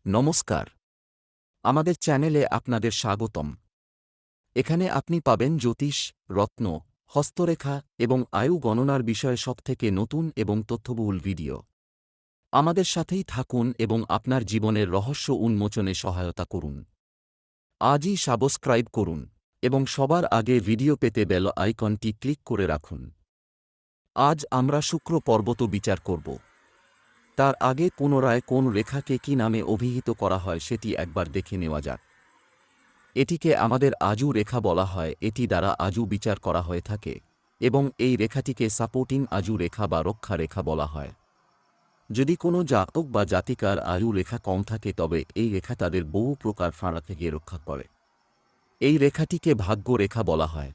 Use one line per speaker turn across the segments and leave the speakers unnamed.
নমস্কার, আমাদের চ্যানেলে আপনাদের স্বাগতম। এখানে আপনি পাবেন জ্যোতিষ, রত্ন, হস্তরেখা এবং আয়ু গণনার বিষয়ে সবথেকে নতুন এবং তথ্যবহুল ভিডিও। আমাদের সাথেই থাকুন এবং আপনার জীবনের রহস্য উন্মোচনে সহায়তা করুন। আজই সাবস্ক্রাইব করুন এবং সবার আগে ভিডিও পেতে বেল আইকনটি ক্লিক করে রাখুন। আজ আমরা শুক্র পর্বত বিচার করব। তার আগে পুনরায় কোন রেখাকে কি নামে অভিহিত করা হয় সেটি একবার দেখে নেওয়া যাক। এটিকে আমাদের আজু রেখা বলা হয়। এটি দ্বারা আজু বিচার করা হয়ে থাকে এবং এই রেখাটিকে সাপোর্টিং আজু রেখা বা রক্ষা রেখা বলা হয়। যদি কোনো জাতক বা জাতিকার আয়ু রেখা কম থাকে তবে এই রেখা তাদের বহু প্রকার ফাঁড়া থেকে রক্ষা করে। এই রেখাটিকে ভাগ্য রেখা বলা হয়।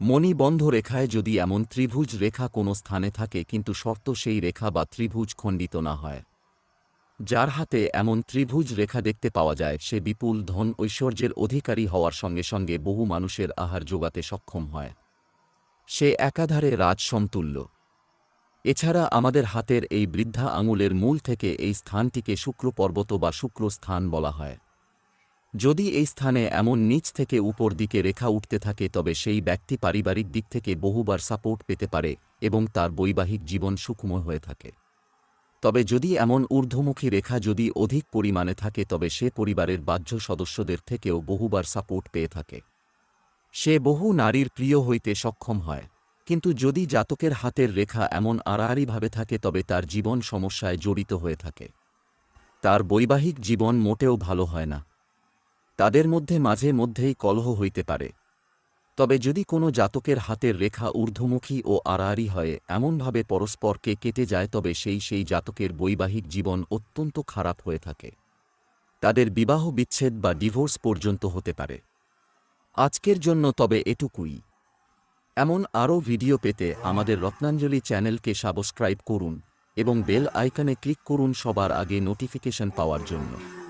মণিবন্ধ রেখায় যদি এমন ত্রিভুজ রেখা কোনো স্থানে থাকে কিন্তু শর্ত সেই রেখা বা ত্রিভুজ খণ্ডিত না হয়। যার হাতে এমন ত্রিভুজ রেখা দেখতে পাওয়া যায় সে বিপুল ধন ঐশ্বর্যের অধিকারী হওয়ার সঙ্গে সঙ্গে বহু মানুষের আহার যোগাতে সক্ষম হয়। সে একাধারে রাজ সমতুল্য। এছাড়া আমাদের হাতের এই বৃদ্ধা আঙুলের মূল থেকে এই স্থানটিকে শুক্র পর্বত বা শুক্র স্থান বলা হয়। যদি এই স্থানে এমন নিচ থেকে উপর দিকে রেখা উঠতে থাকে তবে সেই ব্যক্তি পারিবারিক দিক থেকে বহুবার সাপোর্ট পেতে পারে এবং তার বৈবাহিক জীবন সুখময় হয়ে থাকে। তবে যদি এমন ঊর্ধ্বমুখী রেখা যদি অধিক পরিমাণে থাকে তবে সে পরিবারের বাহ্য সদস্যদের থেকেও বহুবার সাপোর্ট পেয়ে থাকে। সে বহু নারীর প্রিয় হইতে সক্ষম হয়। কিন্তু যদি জাতকের হাতের রেখা এমন আড়াআড়িভাবে থাকে তবে তার জীবন সমস্যায় জড়িত হয়ে থাকে। তার বৈবাহিক জীবন মোটেও ভালো হয় না। তাদের মধ্যে মাঝে মধ্যেই কলহ হইতে পারে। তবে যদি কোনো জাতকের হাতের রেখা ঊর্ধ্বমুখী ও আড়াআড়ি হয় এমনভাবে পরস্পরকে কেটে যায় তবে সেই জাতকের বৈবাহিক জীবন অত্যন্ত খারাপ হয়ে থাকে। তাদের বিবাহ বিচ্ছেদ বা ডিভোর্স পর্যন্ত হতে পারে। আজকের জন্য তবে এটুকুই। এমন আরও ভিডিও পেতে আমাদের রত্নাঞ্জলি চ্যানেলকে সাবস্ক্রাইব করুন এবং বেল আইকনে ক্লিক করুন সবার আগে নোটিফিকেশন পাওয়ার জন্য।